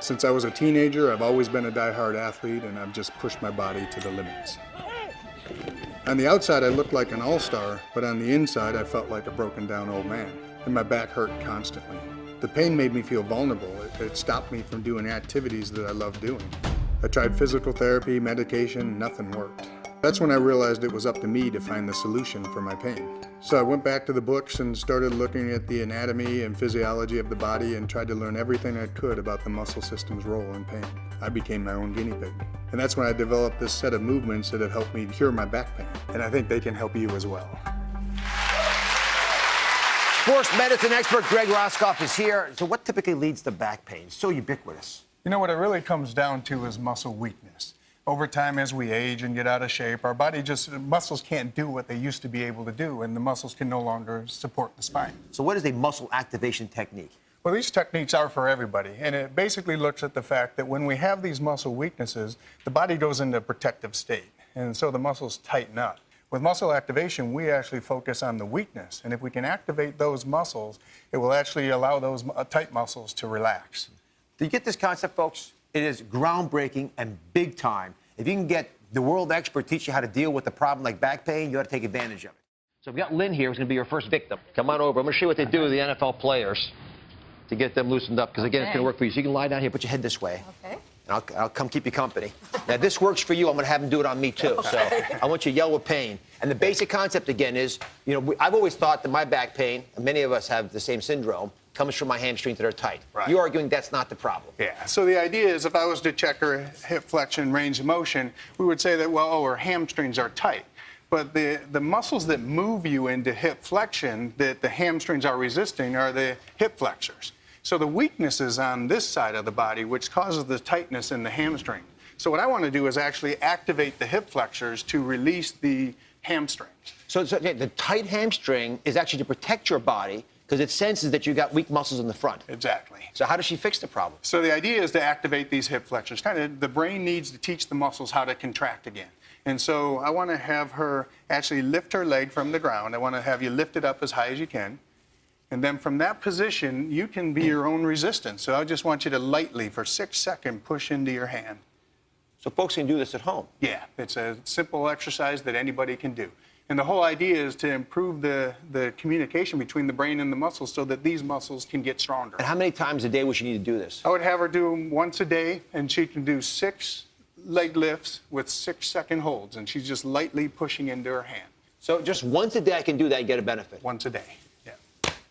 Since I was a teenager, I've always been a die-hard athlete, and I've just pushed my body to the limits. On the outside, I looked like an all-star, but on the inside, I felt like a broken-down old man, and my back hurt constantly. The pain made me feel vulnerable. It stopped me from doing activities that I love doing. I tried physical therapy, medication, nothing worked. That's when I realized it was up to me to find the solution for my pain. So I went back to the books and started looking at the anatomy and physiology of the body and tried to learn everything I could about the muscle system's role in pain. I became my own guinea pig. And that's when I developed this set of movements that have helped me cure my back pain. And I think they can help you as well. Sports medicine expert Greg Roskopf is here. So what typically leads to back pain? It's so ubiquitous. You know, what it really comes down to is muscle weakness. Over time, as we age and get out of shape, our muscles can't do what they used to be able to do, and the muscles can no longer support the spine. So what is a muscle activation technique? Well, these techniques are for everybody, and it basically looks at the fact that when we have these muscle weaknesses, the body goes into a protective state, and so the muscles tighten up. With muscle activation, we actually focus on the weakness, and if we can activate those muscles, it will actually allow those tight muscles to relax. Do you get this concept, folks? It is groundbreaking and big time. If you can get the world expert teach you how to deal with a problem like back pain, you ought to take advantage of it. So we've got Lynn here, who's going to be your first victim. Come on over. I'm going to show you what they do with the NFL players to get them loosened up, because, again, it's going to work for you. So you can lie down here, put your head this way. Okay. And I'll come keep you company. Now, this works for you. I'm going to have him do it on me, too. So I want you to yell with pain. And the basic concept, again, is, you know, I've always thought that my back pain, and many of us have the same syndrome, comes from my hamstrings that are tight. Right. You're arguing that's not the problem. Yeah, so the idea is if I was to check her hip flexion, range of motion, we would say that, well, her hamstrings are tight. But the muscles that move you into hip flexion that the hamstrings are resisting are the hip flexors. So the weakness is on this side of the body, which causes the tightness in the hamstring. So what I want to do is actually activate the hip flexors to release the hamstrings. So okay, the tight hamstring is actually to protect your body because it senses that you've got weak muscles in the front. Exactly. So how does she fix the problem? So the idea is to activate these hip flexors. Kind of the brain needs to teach the muscles how to contract again. And so I want to have her actually lift her leg from the ground. I want to have you lift it up as high as you can. And then from that position, you can be your own resistance. So I just want you to lightly, for 6 seconds, push into your hand. So folks can do this at home. Yeah, it's a simple exercise that anybody can do. And the whole idea is to improve the communication between the brain and the muscles so that these muscles can get stronger. And how many times a day would she need to do this? I would have her do them once a day, and she can do 6 leg lifts with 6-second holds, and she's just lightly pushing into her hand. So just once a day I can do that and get a benefit. Once a day, yeah.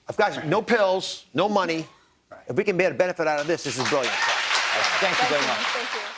I've got no pills, no money. Right. If we can get a benefit out of this, this is brilliant. Thank you very much. Thank you.